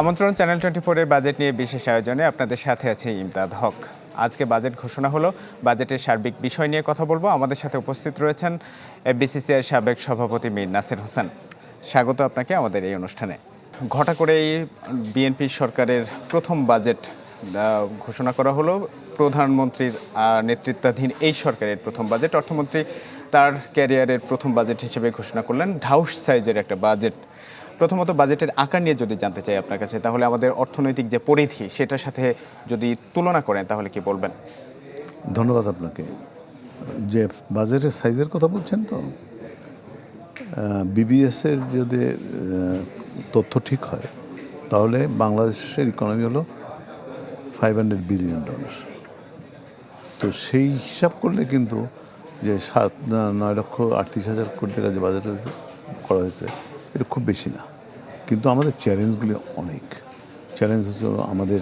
আমন্ত্রণ চ্যানেল 24 এর বাজেট নিয়ে বিশেষ আয়োজনে আপনাদের সাথে আছে ইমদাদ হক। আজকে বাজেট ঘোষণা হলো, বাজেটের সার্বিক বিষয় নিয়ে কথা বলবো। আমাদের সাথে উপস্থিত রয়েছেন বিসিসিআই সাবেক সভাপতি মীর নাসির হোসেন। স্বাগত আপনাকে আমাদের এই অনুষ্ঠানে। ঘটা করেই বিএনপি সরকারের প্রথম বাজেট ঘোষণা করা হলো। প্রধানমন্ত্রীর নেতৃত্বাধীন এই সরকারের প্রথম বাজেট। অর্থমন্ত্রী তার ক্যারিয়ারের প্রথম বাজেট হিসেবে ঘোষণা করলেন ঢাউস সাইজের একটা বাজেট। প্রথমত বাজেটের আকার নিয়ে যদি জানতে চাই আপনার কাছে, তাহলে আমাদের অর্থনৈতিক যে পরিধি সেটার সাথে যদি তুলনা করেন তাহলে কি বলবেন? ধন্যবাদ আপনাকে। যে বাজেটের সাইজের কথা বলছেন, তো বিবিএসের যদি তথ্য ঠিক হয় তাহলে বাংলাদেশের ইকোনমি হলো $500 বিলিয়ন। তো সেই হিসাব করলে কিন্তু যে 9,38,000 কোটি টাকা যে বাজেট করা হয়েছে এটা খুব বেশি না। কিন্তু আমাদের চ্যালেঞ্জগুলি অনেক। চ্যালেঞ্জ হচ্ছে আমাদের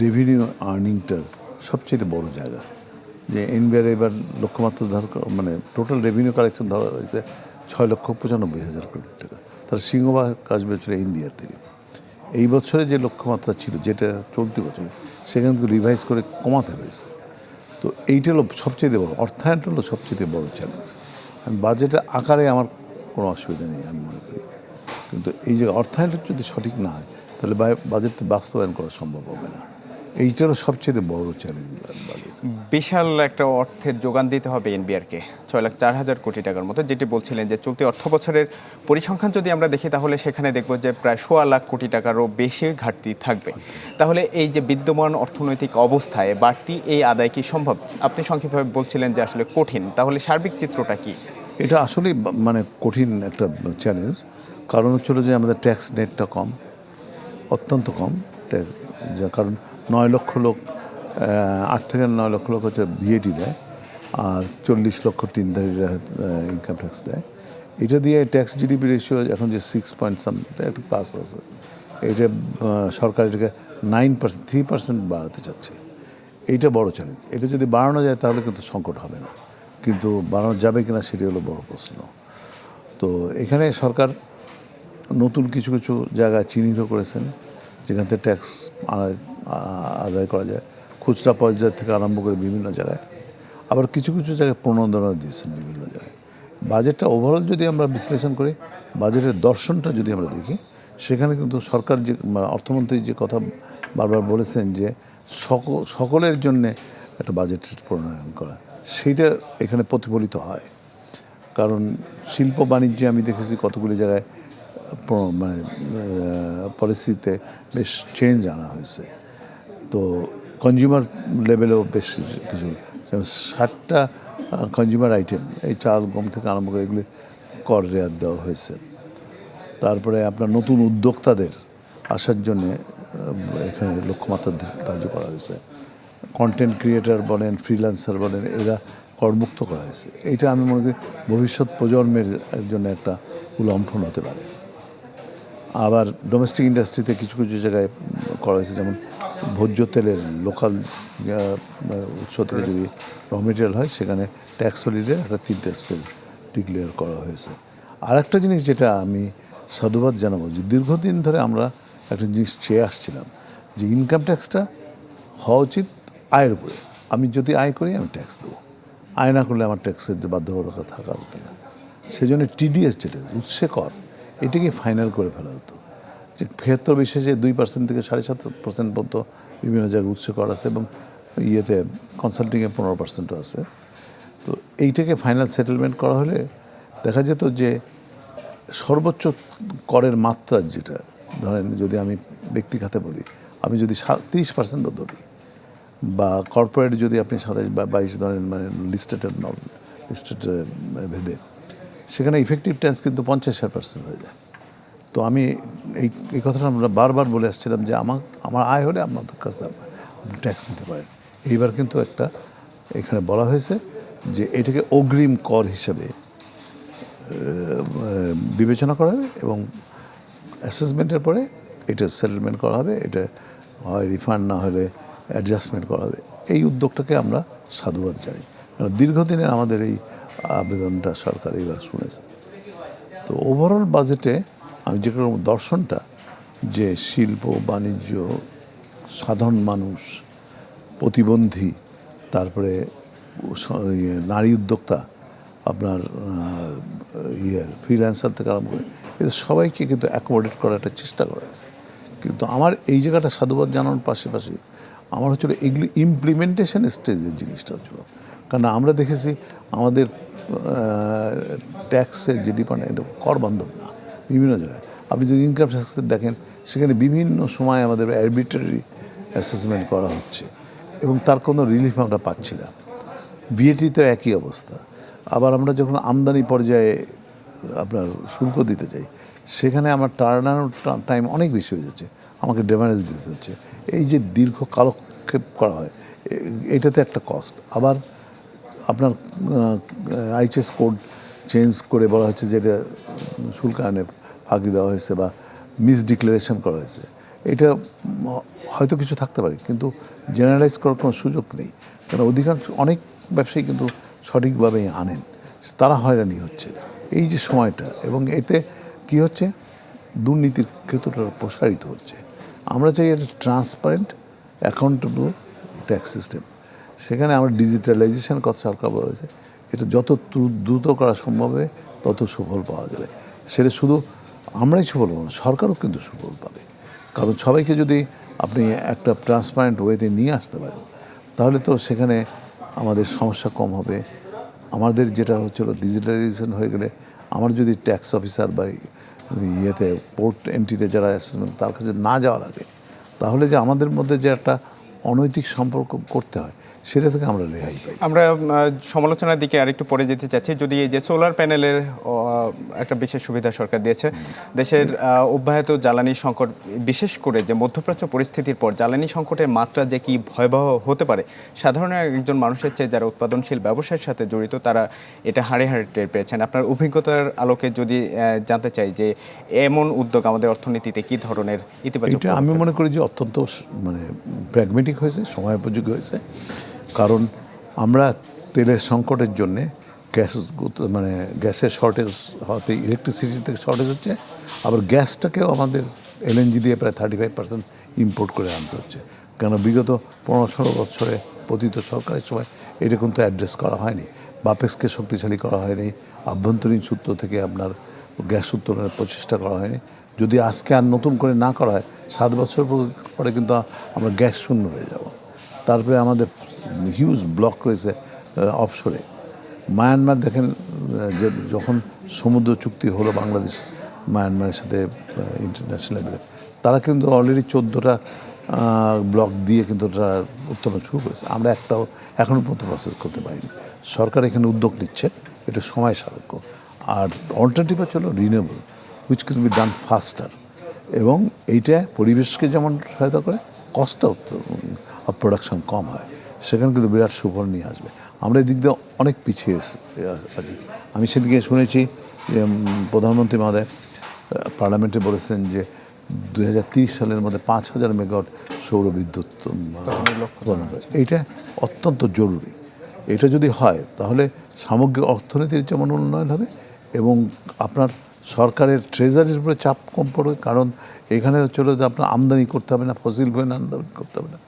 রেভিনিউ আর্নিংটার সবচেয়ে বড় জায়গা। যে এনবিআর এবার লক্ষ্যমাত্রা মানে টোটাল রেভিনিউ কালেকশন ধরা হয়েছে 6,95,000 কোটি টাকা। তার সিংহভাগ আসবে হচ্ছিল এনবিআর থেকে। এই বছরে যে লক্ষ্যমাত্রা ছিল, যেটা চলতি বছরে, সেখান থেকে রিভাইজ করে কমাতে হয়েছে। তো এইটা হলো সবচেয়ে বড়, অর্থায়নটা হলো সবচেয়ে বড় চ্যালেঞ্জ। বাজেটের আকারে আমার কোনো অসুবিধা নেই আমি মনে করি, কিন্তু এই যে অর্থায়নটা যদি সঠিক না হয় তাহলে বাজেটটা বাস্তবায়ন করা সম্ভব হবে না। এইটা হলো সবচেয়ে বড় চ্যালেঞ্জ। বিশাল একটা অর্থের যোগান দিতে হবে এনবিআরকে, 6,04,000 কোটি টাকার মতো, যেটি বলছিলেন যে চলতি অর্থ বছরের পরিসংখ্যান যদি আমরা দেখি তাহলে সেখানে দেখব যে প্রায় 1,6 লাখ কোটি টাকারও বেশি ঘাটতি থাকবে। তাহলে এই যে বিদ্যমান অর্থনৈতিক অবস্থায় বাড়তি এই আদায় কি সম্ভব? আপনি সংক্ষেপভাবে বলছিলেন যে আসলে কঠিন, তাহলে সার্বিক চিত্রটা কি? এটা আসলে মানে কঠিন একটা চ্যালেঞ্জ। কারণ হচ্ছিল যে আমাদের ট্যাক্স নেটটা কম, অত্যন্ত কম। কারণ 9 লক্ষ লোক, 8 থেকে 9 লক্ষ লোক হচ্ছে ভিএটি দেয়, আর 40 লক্ষ তিনধারীরা ইনকাম ট্যাক্স দেয়। এটা দিয়ে ট্যাক্স জিডিপি রেশিও এখন যে 6 একটা প্লাস আছে। এটা সরকার এটাকে 9%, 3% বাড়াতে চাচ্ছে। এইটা বড় চ্যালেঞ্জ। এটা যদি বাড়ানো যায় তাহলে কিন্তু সংকট হবে না, কিন্তু বাড়ানো যাবে কিনা সেটি হলো বড় প্রশ্ন। তো এখানে সরকার নতুন কিছু কিছু জায়গায় চিহ্নিত করেছেন যেখান থেকে ট্যাক্স আদায় করা যায়, খুচরা পর্যায় থেকে আরম্ভ করে বিভিন্ন জায়গায়। আবার কিছু কিছু জায়গায় প্রণোদনা দিয়েছেন বিভিন্ন জায়গায়। বাজেটটা ওভারঅল যদি আমরা বিশ্লেষণ করি, বাজেটের দর্শনটা যদি আমরা দেখি, সেখানে কিন্তু সরকার যে অর্থমন্ত্রী যে কথা বারবার বলেছেন যে সকলের জন্যে একটা বাজেট প্রণয়ন করা, সেইটা এখানে প্রতিফলিত হয়। কারণ শিল্প বাণিজ্যে আমি দেখেছি কতগুলি জায়গায় মানে পলিসিতে বেশ চেঞ্জ আনা হয়েছে। তো কনজিউমার লেভেলেও বেশ কিছু, যেমন 60টা কনজিউমার আইটেম, এই চাল গম থেকে আরম্ভ করে এগুলি কর রেয়াত দেওয়া হয়েছে। তারপরে আপনার নতুন উদ্যোক্তাদের আসার জন্যে এখানে লক্ষ্যমাত্রা ধার্য করা হয়েছে। কন্টেন্ট ক্রিয়েটার বলেন, ফ্রিল্যান্সার বলেন, এরা করমুক্ত করা হয়েছে। এইটা আমি মনে করি ভবিষ্যৎ প্রজন্মের জন্য একটা উলম্ফন হতে পারে। আবার ডোমেস্টিক ইন্ডাস্ট্রিতে কিছু কিছু জায়গায় করা হয়েছে, যেমন ভোজ্য তেলের লোকাল উৎস থেকে যদি র মেটেরিয়াল হয় সেখানে ট্যাক্স হলিডে একটা 3টে স্টেজ ডিক্লেয়ার করা হয়েছে। আর একটা জিনিস যেটা আমি সাধুবাদ জানাবো, যে দীর্ঘদিন ধরে আমরা একটা জিনিস চেয়ে আসছিলাম যে ইনকাম ট্যাক্সটা হওয়া উচিত আয়ের উপরে। আমি যদি আয় করি আমি ট্যাক্স দেবো, আয় না করলে আমার ট্যাক্সের যে বাধ্যবাধকতা থাকার হতো না। সেই জন্য টিডিএস যেটা উৎসে কর, এটাকে ফাইনাল করে ফেলা হতো। যে ক্ষেত্র বিশেষে 2% থেকে 7.5% পর্যন্ত বিভিন্ন জায়গায় উৎসে কর আছে, এবং ইয়েতে কনসাল্টিংয়ে 15%ও আছে। তো এইটাকে ফাইনাল সেটেলমেন্ট করা হলে দেখা যেত যে সর্বোচ্চ করের মাত্রা যেটা, ধরেন যদি আমি ব্যক্তি খাতে বলি, আমি যদি 30%ও ধরি, বা কর্পোরেট যদি আপনি 27 বা 22 ধরেন, মানে লিস্টেডের নন লিস্টেডের ভেদে, সেখানে ইফেক্টিভ ট্যাক্স কিন্তু 50% হয়ে যায়। তো আমি এই কথাটা আমরা বারবার বলে আসছিলাম যে আমার আয় হলে আপনাদের কাছ থেকে আপনি ট্যাক্স নিতে পারেন। এইবার কিন্তু একটা এখানে বলা হয়েছে যে এটাকে অগ্রিম কর হিসেবে বিবেচনা করা হবে, এবং অ্যাসেসমেন্টের পরে এটা সেটেলমেন্ট করা হবে। এটা হয় রিফান্ড, না হলে অ্যাডজাস্টমেন্ট করা হবে। এই উদ্যোগটাকে আমরা সাধুবাদ জানাই, কারণ দীর্ঘদিনের আমাদের এই আবেদনটা সরকার এবার শুনেছে। তো ওভারঅল বাজেটে আমি যে কোনো দর্শনটা যে শিল্প বাণিজ্য, সাধারণ মানুষ, প্রতিবন্ধী, তারপরে নারী উদ্যোক্তা, আপনার ফ্রিল্যান্সার থেকে আরম্ভ করে এদের সবাইকে কিন্তু অ্যাকোমোডেট করার একটা চেষ্টা করা হয়েছে। কিন্তু আমার এই জায়গাটা সাধুবাদ জানানোর পাশাপাশি আমার হচ্ছিল এগুলি ইমপ্লিমেন্টেশন স্টেজের জিনিসটা হচ্ছিল। কারণ আমরা দেখেছি আমাদের ট্যাক্সের যে ডিপার্টমেন্ট কর বান্ধব না বিভিন্ন জায়গায়। আপনি যদি ইনকাম ট্যাক্সের দেখেন সেখানে বিভিন্ন সময় আমাদের আরবিট্রারি অ্যাসেসমেন্ট করা হচ্ছে এবং তার কোনো রিলিফ আমরা পাচ্ছি না। ভিএটিতে একই অবস্থা। আবার আমরা যখন আমদানি পর্যায়ে আপনার শুল্ক দিতে চাই সেখানে আমার টার্ন টাইম অনেক বেশি হয়ে যাচ্ছে, আমাকে ডেমারেজ দিতে হচ্ছে। এই যে দীর্ঘ কালক্ষেপ করা হয় এটাতে একটা কস্ট। আবার আপনার আইএইচএস কোড চেঞ্জ করে বলা হচ্ছে যে এটা শুল্কায়নে ফাঁকি দেওয়া হয়েছে বা মিসডিক্লারেশন করা হয়েছে। এটা হয়তো কিছু থাকতে পারে কিন্তু জেনারেলাইজ করার কোনো সুযোগ নেই, কারণ অধিকাংশ অনেক ব্যবসায়ী কিন্তু সঠিকভাবেই আনেন, তারা হয়রানি হচ্ছে এই যে সময়টা। এবং এতে কি হচ্ছে, দুর্নীতির ক্ষেত্রটা প্রসারিত হচ্ছে। আমরা চাই একটা ট্রান্সপারেন্ট অ্যাকাউন্টেবল ট্যাক্স সিস্টেম। সেখানে আমরা ডিজিটালাইজেশন কথা সরকার বলেছে, এটা যত দ্রুত করা সম্ভব হবে তত সুফল পাওয়া যাবে। সেটা শুধু আমরাই সুফল পাবো না, সরকারও কিন্তু সুফল পাবে। কারণ সবাইকে যদি আপনি একটা ট্রান্সপারেন্ট ওয়েতে নিয়ে আসতে পারেন তাহলে তো সেখানে আমাদের সমস্যা কম হবে। আমাদের যেটা হচ্ছিল ডিজিটালাইজেশন হয়ে গেলে আমার যদি ট্যাক্স অফিসার বা ইয়েতে পোর্ট এন্ট্রিতে যারা অ্যাসেসমেন্ট তার কাছে না যাওয়া লাগে তাহলে যে আমাদের মধ্যে যে একটা অনৈতিক সম্পর্ক করতে হয় সেটা থেকে আমরা রেহাই পাই। আমরা সমালোচনার দিকে আরেকটু পরে যেতে চাচ্ছি। যদি এই যে সোলার প্যানেলের একটা বিশেষ সুবিধা সরকার দিয়েছে, দেশের অব্যাহত জ্বালানি সংকট, বিশেষ করে যে মধ্যপ্রাচ্য পরিস্থিতির পর জ্বালানি সংকটের মাত্রা যে কি ভয়াবহ হতে পারে, সাধারণ একজন মানুষের চেয়ে যারা উৎপাদনশীল ব্যবসার সাথে জড়িত তারা এটা হাড়ে হাড়ে টের পেয়েছেন। আপনার অভিজ্ঞতার আলোকে যদি জানতে চাই যে এমন উদ্যোগ আমাদের অর্থনীতিতে কি ধরনের ইতিবাচক? আমি মনে করি যে অত্যন্ত মানে প্র্যাগমেটিক হয়েছে, সময়োপযোগী হয়েছে। কারণ আমরা তেলের সংকটের জন্যে গ্যাসের শর্টেজ হতে ইলেকট্রিসিটি থেকে শর্টেজ হচ্ছে, আবার গ্যাসটাকেও আমাদের এলএনজি দিয়ে প্রায় 35% ইম্পোর্ট করে আনতে হচ্ছে। কেন বিগত 15-16 বছরে পতিত সরকারের সময় এটা কিন্তু অ্যাড্রেস করা হয়নি, বাপেক্সকে শক্তিশালী করা হয়নি, আভ্যন্তরীণ সূত্র থেকে আপনার গ্যাস উত্তোলনের প্রচেষ্টা করা হয়নি। যদি আজকে আর নতুন করে না করা হয় 7 বছর পরে কিন্তু আমরা গ্যাস শূন্য হয়ে যাব। তারপরে আমাদের হিউজ ব্লক রয়েছে অফশোরে। মায়ানমার দেখেন, যে যখন সমুদ্র চুক্তি হলো বাংলাদেশ মায়ানমারের সাথে ইন্টারন্যাশনাল লেভেলে, তারা কিন্তু অলরেডি 14টা ব্লক দিয়ে কিন্তু তারা উত্তোলন শুরু করেছে। আমরা একটাও এখনও পর্যন্ত প্রসেস করতে পারিনি। সরকার এখানে উদ্যোগ নিচ্ছে, এটা সময় সাপেক্ষ। আর অল্টারনেটিভ হচ্ছে renewable, which can be done ফাস্টার, এবং এইটা পরিবেশকে যেমন সহায়তা করে, কস্ট অফ প্রোডাকশন কম হয়, সেখানে কিন্তু বিরাট সুফল নিয়ে আসবে। আমরা এই দিক দিয়ে অনেক পিছিয়ে আছি। আমি সেদিকে শুনেছি যে প্রধানমন্ত্রী মহোদয় পার্লামেন্টে বলেছেন যে 2030 সালের মধ্যে 5000 মেগাওয়াট সৌর বিদ্যুৎ প্রদান করে। এইটা অত্যন্ত জরুরি। এটা যদি হয় তাহলে সামগ্রিক অর্থনীতির যেমন উন্নয়ন হবে এবং আপনার সরকারের ট্রেজারির উপরে চাপ কম পড়বে। কারণ এখানে চলে যে আপনার আমদানি করতে হবে না, ফসিল ফুয়েল আমদানি করতে হবে না,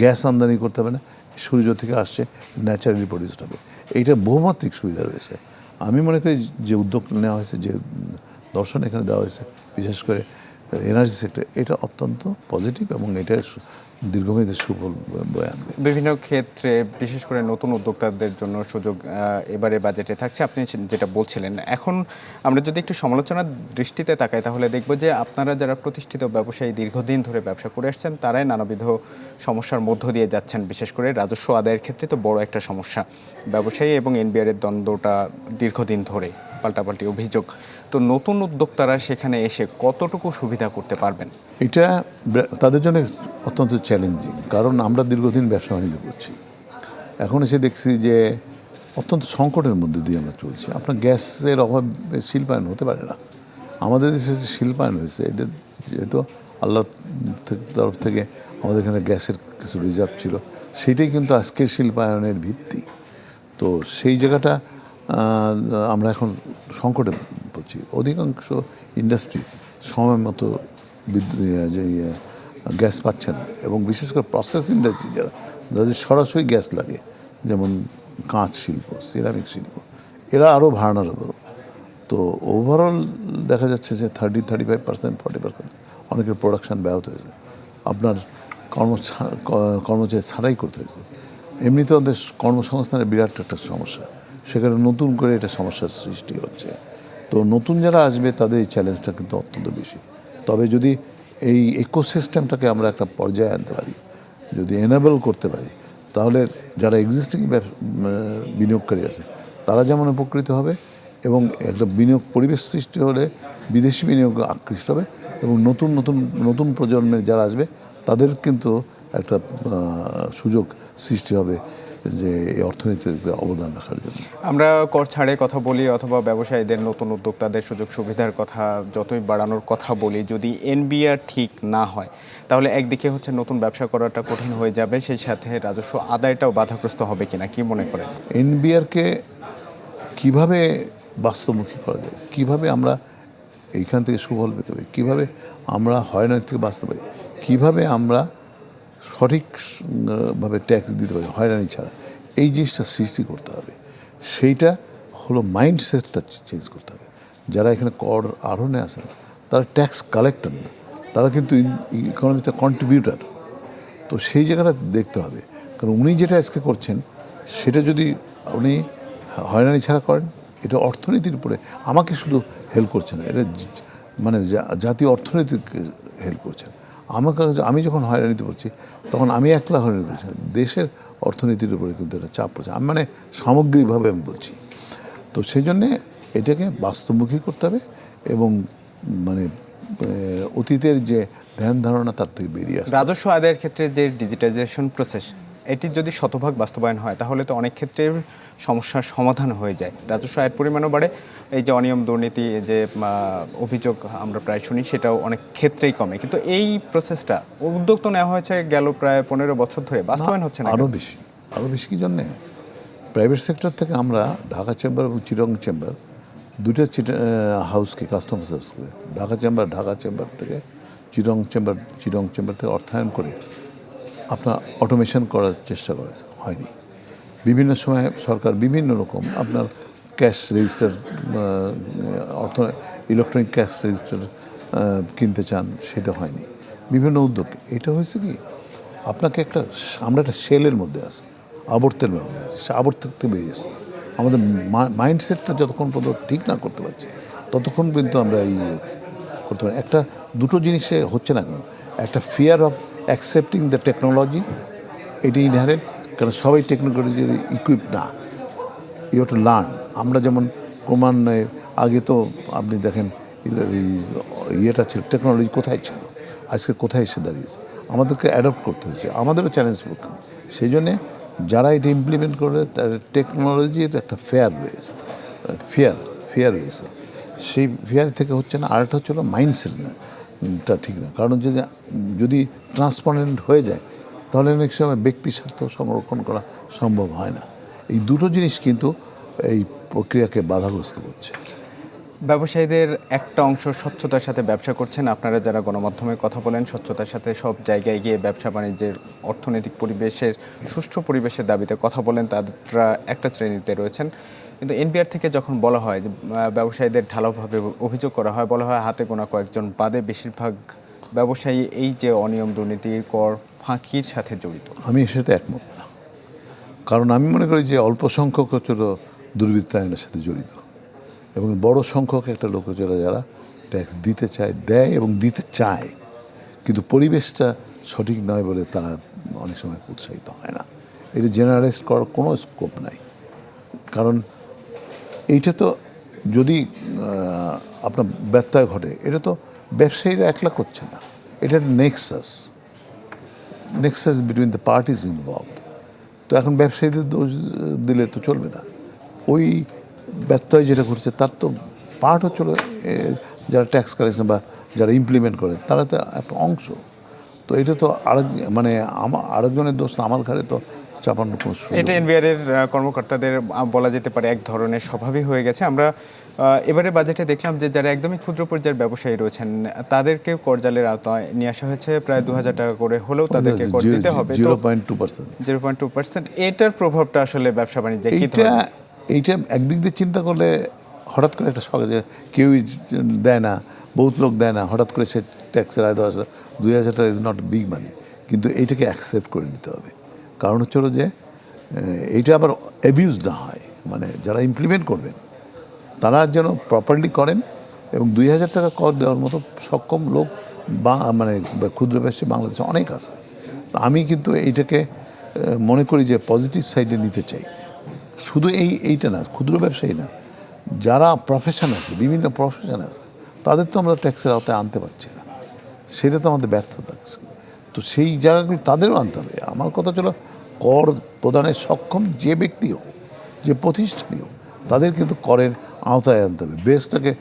গ্যাস আমদানি করতে হবে না, সূর্য থেকে আসছে, ন্যাচারালি প্রডিউসড হবে। এইটা বহুমাত্রিক সুবিধা রয়েছে। আমি মনে করি যে উদ্যোগ নেওয়া হয়েছে, যে দর্শন এখানে দেওয়া হয়েছে, বিশেষ করে এনার্জি সেক্টর, এটা অত্যন্ত পজিটিভ এবং এটা দীর্ঘমেয়াদী সুফল বয়ে আনবে। বিভিন্ন ক্ষেত্রে বিশেষ করে নতুন উদ্যোক্তাদের জন্য সুযোগ এবারে বাজেটে থাকছে, আপনি যেটা বলছিলেন। এখন আমরা যদি একটু সমালোচনার দৃষ্টিতে তাকাই তাহলে দেখব যে আপনারা যারা প্রতিষ্ঠিত ব্যবসায়ী দীর্ঘদিন ধরে ব্যবসা করে আসছেন তারাই নানাবিধ সমস্যার মধ্য দিয়ে যাচ্ছেন। বিশেষ করে রাজস্ব আদায়ের ক্ষেত্রে তো বড় একটা সমস্যা, ব্যবসায়ী এবং এনবিআর এর দ্বন্দ্বটা দীর্ঘদিন ধরে, পাল্টাপাল্টি অভিযোগ। তো নতুন উদ্যোক্তারা সেখানে এসে কতটুকু সুবিধা করতে পারবেন? এটা তাদের জন্য অত্যন্ত চ্যালেঞ্জিং, কারণ আমরা দীর্ঘদিন ব্যবসা বাণিজ্য করছি। এখন এসে দেখছি যে অত্যন্ত সংকটের মধ্যে দিয়ে আমরা চলছি। আপনার গ্যাসের অভাবে শিল্পায়ন হতে পারে না। আমাদের দেশে যে শিল্পায়ন হয়েছে, এটা যেহেতু আল্লাহ তরফ থেকে আমাদের এখানে গ্যাসের কিছু রিজার্ভ ছিল, সেটাই কিন্তু আজকের শিল্পায়নের ভিত্তি। তো সেই জায়গাটা আমরা এখন সংকটে পড়ছি। অধিকাংশ ইন্ডাস্ট্রি সময় মতো যে গ্যাস পাচ্ছে না, এবং বিশেষ করে প্রসেস ইন্ডাস্ট্রি যাদের সরাসরি গ্যাস লাগে, যেমন কাঁচ শিল্প, সিরামিক শিল্প, এরা আরও ভাড়ানোরেবল। তো ওভারঅল দেখা যাচ্ছে যে 35%, 40% অনেকের প্রোডাকশান ব্যাহত হয়েছে। আপনার কর্মচারী ছাড়াই করতে হয়েছে। এমনিতে ওদের কর্মসংস্থানের বিরাট একটা সমস্যা, সেখানে নতুন করে এটা সমস্যার সৃষ্টি হচ্ছে। তো নতুন যারা আসবে তাদের এই চ্যালেঞ্জটা কিন্তু অত্যন্ত বেশি। তবে যদি এই ইকোসিস্টেমটাকে আমরা একটা পর্যায়ে আনতে পারি, যদি এনেবল করতে পারি, তাহলে যারা এক্সিস্টিং বিনিয়োগকারী আছে তারা যেমন উপকৃত হবে, এবং একটা বিনিয়োগ পরিবেশ সৃষ্টি হলে বিদেশি বিনিয়োগ আকৃষ্ট হবে, এবং নতুন নতুন নতুন প্রজন্মের যারা আসবে তাদের কিন্তু একটা সুযোগ সৃষ্টি হবে যে এই অর্থনীতিতে অবদান রাখার জন্য। আমরা কর ছাড়ে কথা বলি অথবা ব্যবসায়ীদের, নতুন উদ্যোক্তাদের সুযোগ সুবিধার কথা যতই বাড়ানোর কথা বলি, যদি এনবিআর ঠিক না হয় তাহলে একদিকে হচ্ছে নতুন ব্যবসা করাটা কঠিন হয়ে যাবে, সেই সাথে রাজস্ব আদায়টাও বাধাগ্রস্ত হবে কিনা, কি মনে করেন? এনবিআরকে কীভাবে বাস্তবমুখী করা যায়, কীভাবে আমরা এইখান থেকে সুফল পেতে পারি, কীভাবে আমরা হয়রানি থেকে বাঁচতে পারি, কীভাবে আমরা সঠিকভাবে ট্যাক্স দিতে পারি হয়রানি ছাড়া, এই জিনিসটা সৃষ্টি করতে হবে। সেইটা হলো মাইন্ডসেটটা চেঞ্জ করতে হবে। যারা এখানে কর আরোহণে আসেন তারা ট্যাক্স কালেক্টর না, তারা কিন্তু ইকোনমিতে কন্ট্রিবিউটার। তো সেই জায়গাটা দেখতে হবে, কারণ উনি যেটা আজকে করছেন সেটা যদি উনি হয়রানি ছাড়া করেন, এটা অর্থনীতির উপরে আমাকে শুধু হেল্প করছে না, এটা মানে জাতীয় অর্থনীতিকে হেল্প করছেন। আমি যখন হয়রানিতে পড়ছি তখন আমি একলা হয়রানি পড়ছি, দেশের অর্থনীতির উপরে কিন্তু এটা চাপ পড়ছে। আমি মানে সামগ্রিকভাবে আমি বলছি। তো সেই জন্যে এটাকে বাস্তবমুখী করতে হবে, এবং মানে অতীতের যে ধ্যান ধারণা তার থেকে বেরিয়ে আসে। রাজস্ব আদায়ের ক্ষেত্রে যে ডিজিটাইজেশন প্রসেস, এটি যদি শতভাগ বাস্তবায়ন হয় তাহলে তো অনেক ক্ষেত্রে সমস্যার সমাধান হয়ে যায়, রাজস্ব আয়ের পরিমাণও বাড়ে, এই যে অনিয়ম দুর্নীতি যে অভিযোগ আমরা প্রায় শুনি সেটাও অনেক ক্ষেত্রেই কমে। কিন্তু এই প্রসেসটা উদ্যোগ তো নেওয়া হয়েছে গেল প্রায় 15 বছর ধরে, বাস্তবায়ন হচ্ছে না। আরও বেশি কি জন্যে প্রাইভেট সেক্টর থেকে আমরা ঢাকা চেম্বার এবং চিটং চেম্বার দুটো হাউসকে, কাস্টমস হাউসকে, ঢাকা চেম্বার থেকে চিটং চেম্বার থেকে অর্থায়ন করে আপনার অটোমেশন করার চেষ্টা করেছে, হয়নি। বিভিন্ন সময় সরকার বিভিন্ন রকম আপনার cash register, electronic cash register কিনতে চান, সেটা হয়নি। বিভিন্ন উদ্যোগ, এটা হয়েছে কি আপনাকে আমরা একটা সেলের মধ্যে আছি, আবর্তের মধ্যে আছি, সে আবর্ত থেকে বেরিয়ে আসতে হবে। আমাদের মাইন্ডসেটটা যতক্ষণ পর্যন্ত ঠিক না করতে পারছি ততক্ষণ কিন্তু আমরা এই করতে পারি। দুটো জিনিসে হচ্ছে না কেন, একটা fear of accepting the technology, এটি ইনহারেন্ট, কারণ সবাই টেকনোলজির ইকুইপ না, ইউ হ্যাভ টু লার্ন। আমরা যেমন ক্রমান্বয়ে আগে তো আপনি দেখেন ইয়েটা ছিল, টেকনোলজি কোথায় ছিল, আজকে কোথায় এসে দাঁড়িয়েছে, আমাদেরকে অ্যাডপ্ট করতে হয়েছে, আমাদেরও চ্যালেঞ্জ পড়তে। সেই জন্যে যারা এটা ইমপ্লিমেন্ট করে তার টেকনোলজির একটা ফেয়ার রয়েছে, সেই ফেয়ার থেকে হচ্ছে না। আরেকটা হচ্ছে মাইন্ডসেটটা ঠিক না, কারণ যদি ট্রান্সপারেন্ট হয়ে যায় তাহলে অনেক সময় ব্যক্তি স্বার্থ সংরক্ষণ করা সম্ভব হয় না। এই দুটো জিনিস কিন্তু এই প্রক্রিয়াকে বাধাগ্রস্ত করছে। ব্যবসায়ীদের একটা অংশ স্বচ্ছতার সাথে ব্যবসা করছেন, আপনারা যারা গণমাধ্যমে কথা বলেন স্বচ্ছতার সাথে সব জায়গায় গিয়ে ব্যবসা বাণিজ্যের অর্থনৈতিক পরিবেশের সুষ্ঠু পরিবেশের দাবিতে কথা বলেন, তারা একটা শ্রেণীতে রয়েছেন। কিন্তু এনবিআর থেকে যখন বলা হয় যে ব্যবসায়ীদের ঢালাওভাবে অভিযোগ করা হয়, বলা হয় হাতে গোনা কয়েকজন বাদে বেশিরভাগ ব্যবসায়ী এই যে অনিয়ম দুর্নীতি কর ফাঁকির সাথে জড়িত। আমি এর সাথে একমত না, কারণ আমি মনে করি যে অল্প সংখ্যক হচ্ছে দুর্বৃত্তায়নের সাথে জড়িত, এবং বড় সংখ্যক একটা লোক হচ্ছে যারা ট্যাক্স দিতে চায়, দেয় এবং দিতে চায়, কিন্তু পরিবেশটা সঠিক নয় বলে তারা অনেক সময় উৎসাহিত হয় না। এটা জেনারেলাইজ করার কোনো স্কোপ নাই, কারণ এইটা তো যদি আপনার ব্যত্যয় ঘটে, এটা তো ব্যবসায়ীরা একলা করছে না, এটা Nexus between the parties involved. তো এখন ব্যবসায়ীদের দোষ দিলে তো চলবে না, ওই ব্যত্যয় যেটা ঘটছে তার তো পার্ট হচ্ছিল যারা ট্যাক্স কালেকশন বা যারা ইমপ্লিমেন্ট করে তারা তো একটা অংশ। তো এটা তো আরেকজনের দোষ, আমার ঘাড়ে তো চাপানোর কোনো সুযোগ এটা এনবিআর এর কর্মকর্তাদের বলা যেতে পারে এক ধরনের স্বভাবই হয়ে গেছে। আমরা এবারে বাজেটে দেখলাম যে যারা একদমই ক্ষুদ্র পর্যায়ের ব্যবসায়ী রয়েছেন তাদেরকে করজালের আওতায় নিয়ে আসা হয়েছে, প্রায় 2000 টাকা করে হলেও তাদেরকে কর দিতে হবে। 0.2%। 0.2%। এটার প্রভাবটা আসলে ব্যবসা বাণিজ্যে কি এইটা একদিক দিয়ে চিন্তা করলে হঠাৎ করে একটা শখ যে কেউই দেয় না, বহুত লোক দেয় না, হঠাৎ করে সে ট্যাক্সের আয় 10,000 2,000 টাকা ইজ নট বিগ মানি, কিন্তু এইটাকে অ্যাকসেপ্ট করে নিতে হবে। কারণ হচ্ছে হলো যে এইটা আবার অ্যাবিউজ না হয়, মানে যারা ইমপ্লিমেন্ট করবেন তারা যেন প্রপারলি করেন, এবং 2,000 টাকা কর দেওয়ার মতো সক্ষম লোক বা মানে ক্ষুদ্র ব্যবসায়ী বাংলাদেশে অনেক আছে। তো আমি কিন্তু এইটাকে মনে করি যে পজিটিভ সাইডে নিতে চাই। শুধু এইটা না, ক্ষুদ্র ব্যবসায়ী না, যারা প্রফেশন আছে, বিভিন্ন প্রফেশন আছে, তাদের তো আমরা ট্যাক্সের আওতায় আনতে পারছি না, সেটা তো আমাদের ব্যর্থতা। তো সেই জায়গাগুলো তাদেরও আনতে হবে। আমার কথা ছিল কর প্রদানের সক্ষম যে ব্যক্তি হোক, যে প্রতিষ্ঠানই হোক, তাদের কিন্তু করের আওতায় আনতে হবে, বেসটাকে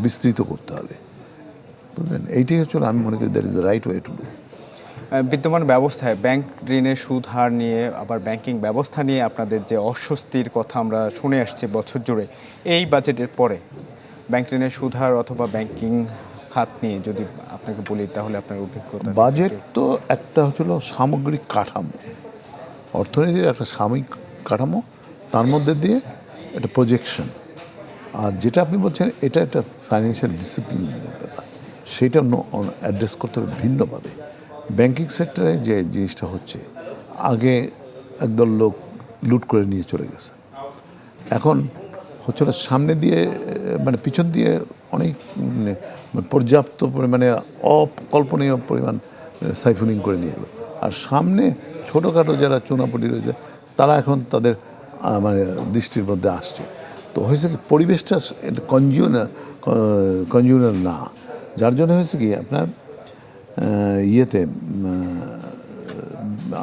বিস্তৃত করতে হবে, বুঝলেন? এইটাই হচ্ছে আমি মনে করি that is the right way to do. বিদ্যমান ব্যবস্থায় ব্যাংক ঋণের সুদ হার নিয়ে, আবার ব্যাংকিং ব্যবস্থা নিয়ে আপনাদের যে অস্বস্তির কথা আমরা শুনে আসছি বছর জুড়ে, এই বাজেটের পরে ব্যাংক ঋণের সুদ হার অথবা ব্যাংকিং খাত নিয়ে যদি আপনাকে বলি তাহলে আপনার অভিজ্ঞতা। বাজেট তো একটা হচ্ছিল সামগ্রিক কাঠামো, অর্থনীতির একটা সাময়িক কাঠামো, তার মধ্যে দিয়ে একটা প্রজেকশন। আর যেটা আপনি বলছেন এটা একটা ফাইন্যান্সিয়াল ডিসিপ্লিনের ব্যাপার, সেটা অ্যাড্রেস করতে হবে ভিন্নভাবে। ব্যাংকিং সেক্টরে যে জিনিসটা হচ্ছে, আগে একদল লোক লুট করে নিয়ে চলে গেছে, এখন হচ্ছে না সামনে দিয়ে মানে পিছন দিয়ে অনেক পর্যাপ্ত পরিমাণে অকল্পনীয় পরিমাণ সাইফুনিং করে নিয়ে গেলো। আর সামনে ছোটোখাটো যারা চুনাপুটি রয়েছে তারা এখন তাদের মানে দৃষ্টির মধ্যে আসছে। তো হয়েছে কি, পরিবেশটা কনজিউনার না, যার জন্য হয়েছে কি আপনার ইয়েতে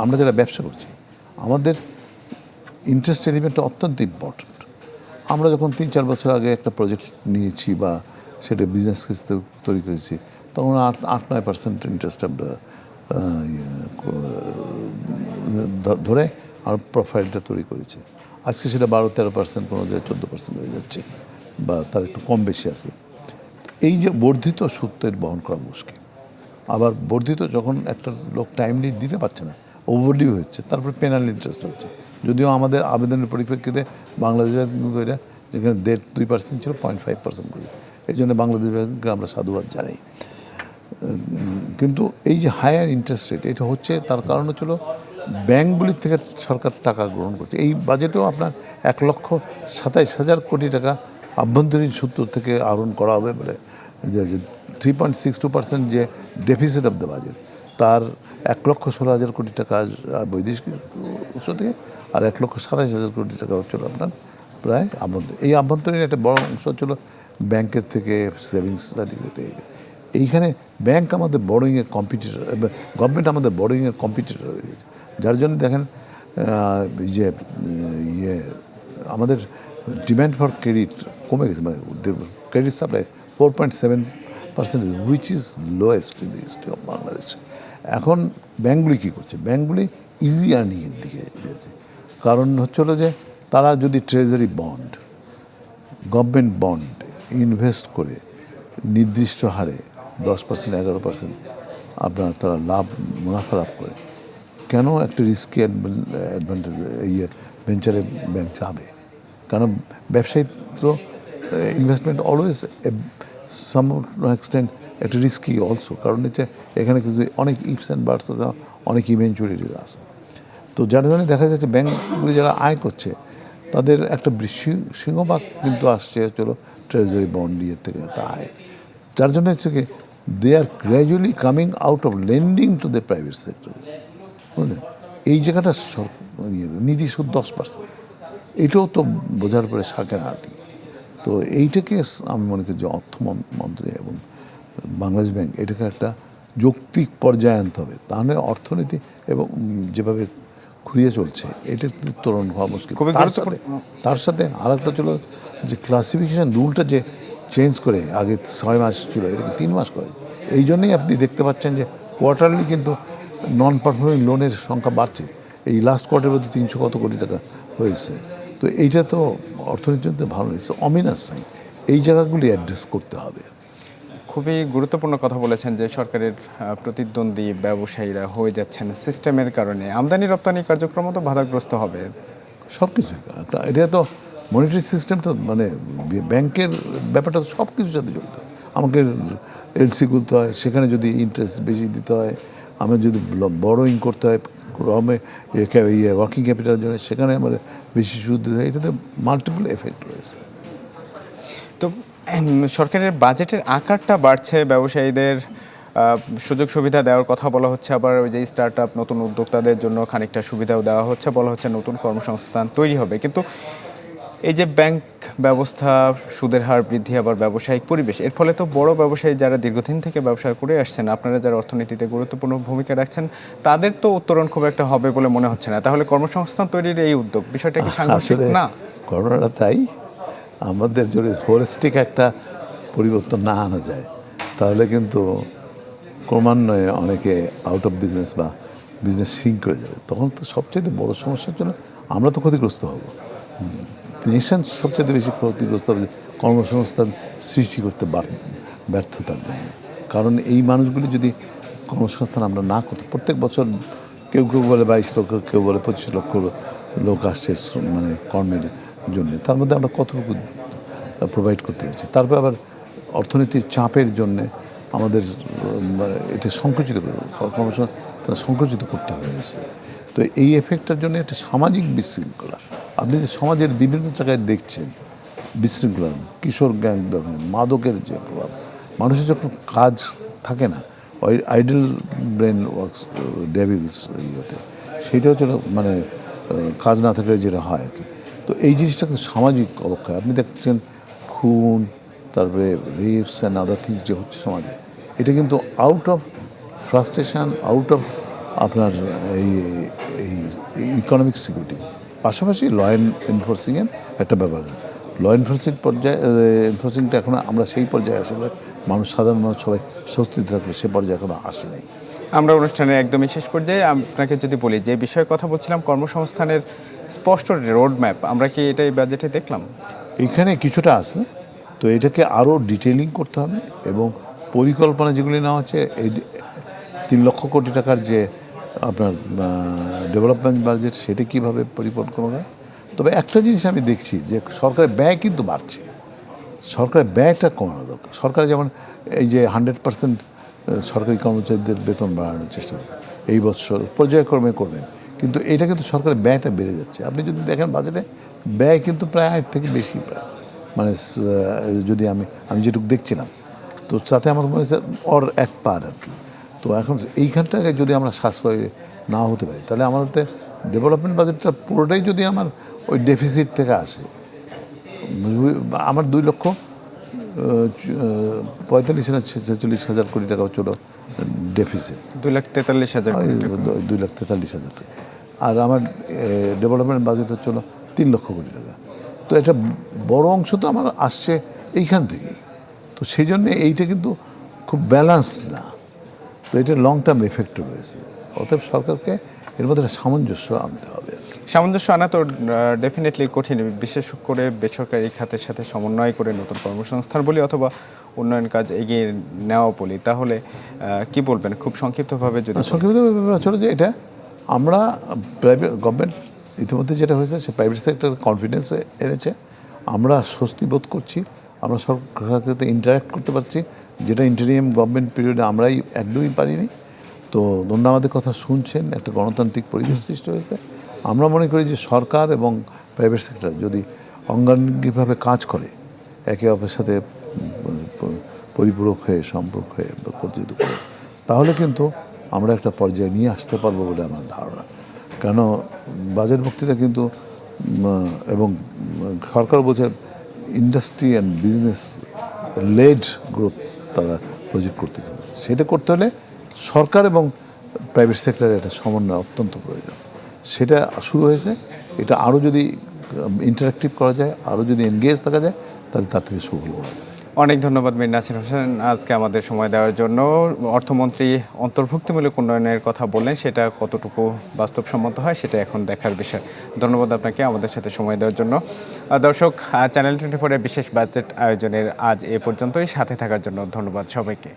আমরা যারা ব্যবসা করছি আমাদের ইন্টারেস্ট এলিমেন্টটা অত্যন্ত ইম্পর্ট্যান্ট। আমরা যখন 3-4 বছর আগে একটা প্রজেক্ট নিয়েছি বা সেটা বিজনেস কেস তৈরি করেছি, তখন 8-9% ইন্টারেস্ট আমরা ধরে আর প্রোফাইলটা তৈরি করেছি। আজকে সেটা 12-13%, কোনো জায়গায় 14% হয়ে যাচ্ছে, বা তার একটু কম বেশি আছে। এই যে বর্ধিত সুদের বহন করা মুশকিল, আবার বর্ধিত যখন একটা লোক টাইমলি দিতে পারছে না, ওভারডিউ হচ্ছে, তারপরে পেনাল ইন্টারেস্ট হচ্ছে। যদিও আমাদের আবেদনের পরিপ্রেক্ষিতে বাংলাদেশের কিন্তু এটা যেখানে 2% ছিল 0.5% করে, এই জন্য বাংলাদেশ ব্যাংককে আমরা সাধুবাদ জানাই। কিন্তু এই যে হায়ার ইন্টারেস্ট রেট, এটা হচ্ছে তার কারণ হচ্ছিল ব্যাংকগুলির থেকে সরকার টাকা গ্রহণ করছে। এই বাজেটেও আপনার 1,27,000 কোটি টাকা আভ্যন্তরীণ সূত্র থেকে আহরণ করা হবে বলে, যে 3.62% যে ডেফিসিট অফ দ্য বাজেট, তার 1,16,000 কোটি টাকা বৈদেশিক উৎস থেকে, আর 1,27,000 কোটি টাকা হচ্ছিল আপনার প্রায় আভ্যন্তরীণ। এই আভ্যন্তরীণ একটা বড় অংশ হচ্ছিল ব্যাংকের থেকে, সেভিংস সার্টিফিকেট। এইখানে ব্যাংক আমাদের বড়োইংয়ের কম্পিটিটর, গভর্নমেন্ট আমাদের বড়োইংয়ের কম্পিটিটর হয়ে গেছে, যার জন্য দেখেন যে আমাদের ডিম্যান্ড ফর ক্রেডিট কমে গেছে, মানে credit supply 4.7%, which is lowest in the history of Bangladesh. এখন ব্যাঙ্কগুলি কী করছে, ব্যাঙ্কগুলি ইজি আর্নিংয়ের দিকে যেতে, কারণ হচ্ছে হলো যে তারা যদি treasury bond, government bond invest করে নির্দিষ্ট হারে 10%, 11% আপনার তারা মুনাফা লাভ করে, কেন একটা রিস্কি অ্যাডভান্টেজ ভেঞ্চারে ব্যাংক যাবে? কারণ ব্যবসায়ী তো ইনভেস্টমেন্ট অলওয়েজ সাম এক্সটেন্ট একটা রিস্কি অলসো, কারণ হচ্ছে এখানে কিন্তু অনেক ইফস অ্যান্ড বার্ডস আছে, অনেক ইভেঞ্চুয়ালিটিস আছে। তো যার জন্য দেখা যাচ্ছে ব্যাংকগুলি যারা আয় করছে তাদের একটা সিংহভাগ কিন্তু আসছে চলো ট্রেজারি বন্ড ইয়ের থেকে তা আয়, যার জন্য হচ্ছে কি they are gradually coming out of lending to the private sector, বুঝলেন? এই জায়গাটা নীতি সুদ 10%, এটাও তো বোঝার পরে শাকের হাঁটি। তো এইটাকে আমি মনে করি যে অর্থমন্ত্রী এবং বাংলাদেশ ব্যাংক এটাকে একটা যৌক্তিক পর্যায়ে আনতে হবে, তাহলে অর্থনীতি এবং যেভাবে ঘুরিয়ে চলছে এটা কিন্তু ত্বরণ হওয়া মুশকিল। তার সাথে আর একটা ছিল যে ক্লাসিফিকেশান রুলটা যে চেঞ্জ করে, আগে 6 মাস ছিল, এটাকে 3 মাস করে। এই জন্যই আপনি দেখতে পাচ্ছেন যে কোয়ার্টারলি কিন্তু নন পারফর্মিং লোনের সংখ্যা বাড়ছে, এই লাস্ট কোয়ার্টারের মধ্যে 300 কত কোটি টাকা হয়েছে। তো এইটা তো অর্থনীতির জন্য ভালো হয়েছে, অমিনাস নাই, এই জায়গাগুলি অ্যাড্রেস করতে হবে। খুবই গুরুত্বপূর্ণ কথা বলেছেন যে সরকারের প্রতিদ্বন্দ্বী ব্যবসায়ীরা হয়ে যাচ্ছেন সিস্টেমের কারণে, আমদানি রপ্তানি কার্যক্রম তো বাধাগ্রস্ত হবে। সব কিছু এটা তো মনিটারি সিস্টেম তো মানে ব্যাংকের ব্যাপারটা তো সব কিছুর সাথে জড়িত। আমাকে এলসি খুলতে হয়, সেখানে যদি ইন্টারেস্ট বেশি দিতে হয়, আমার যদি বড়োইং করতে হয় ওয়ার্কিং ক্যাপিটালের জন্য, সেখানে আমার বেশি সুদ দিতে হয়। এটাতে মাল্টিপল এফেক্ট রয়েছে। তো সরকারের বাজেটের আকারটা বাড়ছে, ব্যবসায়ীদের সুযোগ সুবিধা দেওয়ার কথা বলা হচ্ছে, আবার ওই যে স্টার্ট আপ নতুন উদ্যোক্তাদের জন্য খানিকটা সুবিধাও দেওয়া হচ্ছে, বলা হচ্ছে নতুন কর্মসংস্থান তৈরি হবে। কিন্তু এই যে ব্যাংক ব্যবস্থা, সুদের হার বৃদ্ধি, আবার ব্যবসায়িক পরিবেশ, এর ফলে তো বড় ব্যবসায়ী যারা দীর্ঘদিন থেকে ব্যবসা করে আসছেন, আপনারা যারা অর্থনীতিতে গুরুত্বপূর্ণ ভূমিকা রাখছেন, তাদের তো উত্তরণ খুব একটা হবে বলে মনে হচ্ছে না। তাহলে কর্মসংস্থান তৈরির এই উদ্যোগ, বিষয়টা কি সাংঘর্ষিক না? করোনাটা তাই আমাদের যদি হোলিস্টিক একটা পরিবর্তন না আনা যায়, তাহলে কিন্তু ক্রমান্বয়ে অনেকে আউট অফ বিজনেস বা বিজনেস সিঙ্ক করে যাবে। তখন তো সবচেয়ে বড় সমস্যার জন্য আমরা তো ক্ষতিগ্রস্ত হব, নেশন সবচেয়ে বেশি ক্ষতিগ্রস্ত হবে কর্মসংস্থান সৃষ্টি করতে ব্যর্থতার জন্য। কারণ এই মানুষগুলি যদি কর্মসংস্থান আমরা না করতে, প্রত্যেক বছর কেউ কেউ বলে 22 লক্ষ, কেউ বলে 25 লক্ষ লোক আসছে মানে কর্মের জন্য, তার মধ্যে আমরা কতটুকু প্রোভাইড করতে পারছি। তারপর আবার অর্থনীতির চাপের জন্যে আমাদের এটা সংকুচিত করতে হয়েছে। তো এই এফেক্টটার জন্য একটা সামাজিক বিশৃঙ্খলা, আপনি যে সমাজের বিভিন্ন জায়গায় দেখছেন বিশৃঙ্খলা, কিশোর গ্যাং দেখেন, মাদকের যে প্রভাব, মানুষের যখন কাজ থাকে না, ওই আইডল ব্রেন ওয়ার্কস ডেভিলস ইয়েতে, সেইটা হচ্ছে মানে কাজ না থাকলে যেটা হয় আর কি। তো এই জিনিসটা কিন্তু সামাজিক অবক্ষয়। আপনি দেখছেন খুন, তারপরে রেপস অ্যান্ড আদার থিংস যে হচ্ছে সমাজে, এটা কিন্তু out of frustration, out of আপনার এই ইকোনমিক সিকিউরিটি। পাশাপাশি ল এনফোর্সিংয়ের একটা ব্যাপার আছে। ল এনফোর্সিংটা এখন আমরা সেই পর্যায়ে আসলে সাধারণ মানুষ সবাই স্বস্তিতে থাকবে, সে পর্যায়ে এখনো আসে নাই। আমরা অনুষ্ঠানের একদমই শেষ পর্যায়ে আপনাকে যদি বলি, যে বিষয়ে কথা বলছিলাম কর্মসংস্থানের স্পষ্ট রোড ম্যাপ, আমরা কি এটা এই বাজেটে দেখলাম? এখানে কিছুটা আছে, তো এটাকে আরও ডিটেলিং করতে হবে এবং পরিকল্পনা যেগুলি নেওয়া হচ্ছে, এই 3 লক্ষ কোটি টাকার যে আপনার ডেভেলপমেন্ট বাজেট, সেটা কীভাবে পরিকল্পনা হয়। তবে একটা জিনিস আমি দেখছি যে সরকারের ব্যয় কিন্তু বাড়ছে, সরকারের ব্যয়টা কমানো দরকার। সরকার যেমন এই যে 100% সরকারি কর্মচারীদের বেতন বাড়ানোর চেষ্টা করছে, এই বছর পর্যায়ক্রমে করবেন, কিন্তু এটা কিন্তু সরকারের ব্যয়টা বেড়ে যাচ্ছে। আপনি যদি দেখেন বাজেটে ব্যয় কিন্তু প্রায় আয়ের থেকে বেশি, প্রায় মানে যদি আমি যেটুকু দেখছিলাম, তো তাতে আমার মনে হচ্ছে এক পার আর কি। তো এখন এইখানটাকে যদি আমরা সাশ্রয় না হতে পারি, তাহলে আমাদের ডেভেলপমেন্ট বাজেটটা পুরোটাই যদি আমার ওই ডেফিসিট থেকে আসে, আমার 2,45,000 কোটি টাকা হচ্ছিল ডেফিসিট, 2,43,000 2,43,000 টাকা, আর আমার ডেভেলপমেন্ট বাজেট হচ্ছিল 3 লক্ষ কোটি টাকা। তো এটা বড় অংশ তো আমার আসছে এইখান থেকেই। তো সেই জন্যে এইটা কিন্তু খুব ব্যালেন্সড না, তো এটা লং টার্ম এফেক্ট রয়েছে। অতএব সরকারকে এর মধ্যে একটা সামঞ্জস্য আনতে হবে। সামঞ্জস্য আনা তো ডেফিনেটলি কঠিন, বিশেষ করে বেসরকারি খাতের সাথে সমন্বয় করে নতুন কর্মসংস্থান বলি অথবা উন্নয়ন কাজ এগিয়ে নেওয়া বলি। তাহলে কি বলবেন খুব সংক্ষিপ্তভাবে? যদি সংক্ষিপ্তভাবে চলে যে এটা আমরা প্রাইভেট গভর্নমেন্ট ইতিমধ্যে যেটা হয়েছে, সে প্রাইভেট সেক্টর কনফিডেন্স এনেছে, আমরা স্বস্তি বোধ করছি, আমরা সরকারের সাথে ইন্টারাক্ট করতে পারছি, যেটা ইন্টারিয়াম গভর্নমেন্ট পিরিয়ডে আমরাই একদমই পারিনি। তো ধন্য আমাদের কথা শুনছেন, একটা গণতান্ত্রিক পরিবেশ সৃষ্টি হয়েছে। আমরা মনে করি যে সরকার এবং প্রাইভেট সেক্টর যদি অঙ্গাঙ্গিভাবে কাজ করে, একে অপরের সাথে পরিপূরক হয়ে, সম্পর্ক হয়ে পরিচিত করে, তাহলে কিন্তু আমরা একটা পর্যায়ে নিয়ে আসতে পারবো বলে আমার ধারণা। কেন বাজেট বক্তৃতা কিন্তু এবং সরকার বলছে industry and business led growth তারা প্রজেক্ট করতে চান। সেটা করতে হলে সরকার এবং প্রাইভেট সেক্টরের একটা সমন্বয় অত্যন্ত প্রয়োজন। সেটা শুরু হয়েছে, এটা আরও যদি ইন্টারাক্টিভ করা যায়, আরও যদি এনগেজ থাকা যায়, তাহলে তার থেকে সুফল পাওয়া যায়। অনেক ধন্যবাদ মীর নাসির হোসেন আজকে আমাদের সময় দেওয়ার জন্য। অর্থমন্ত্রী অন্তর্ভুক্তিমূলক উন্নয়নের কথা বললেন, সেটা কতটুকু বাস্তবসম্মত হয় সেটা এখন দেখার বিষয়। ধন্যবাদ আপনাকে আমাদের সাথে সময় দেওয়ার জন্য। দর্শক, চ্যানেল 24-এর বিশেষ বাজেট আয়োজনের আজ এ পর্যন্তই। সাথে থাকার জন্য ধন্যবাদ সবাইকে।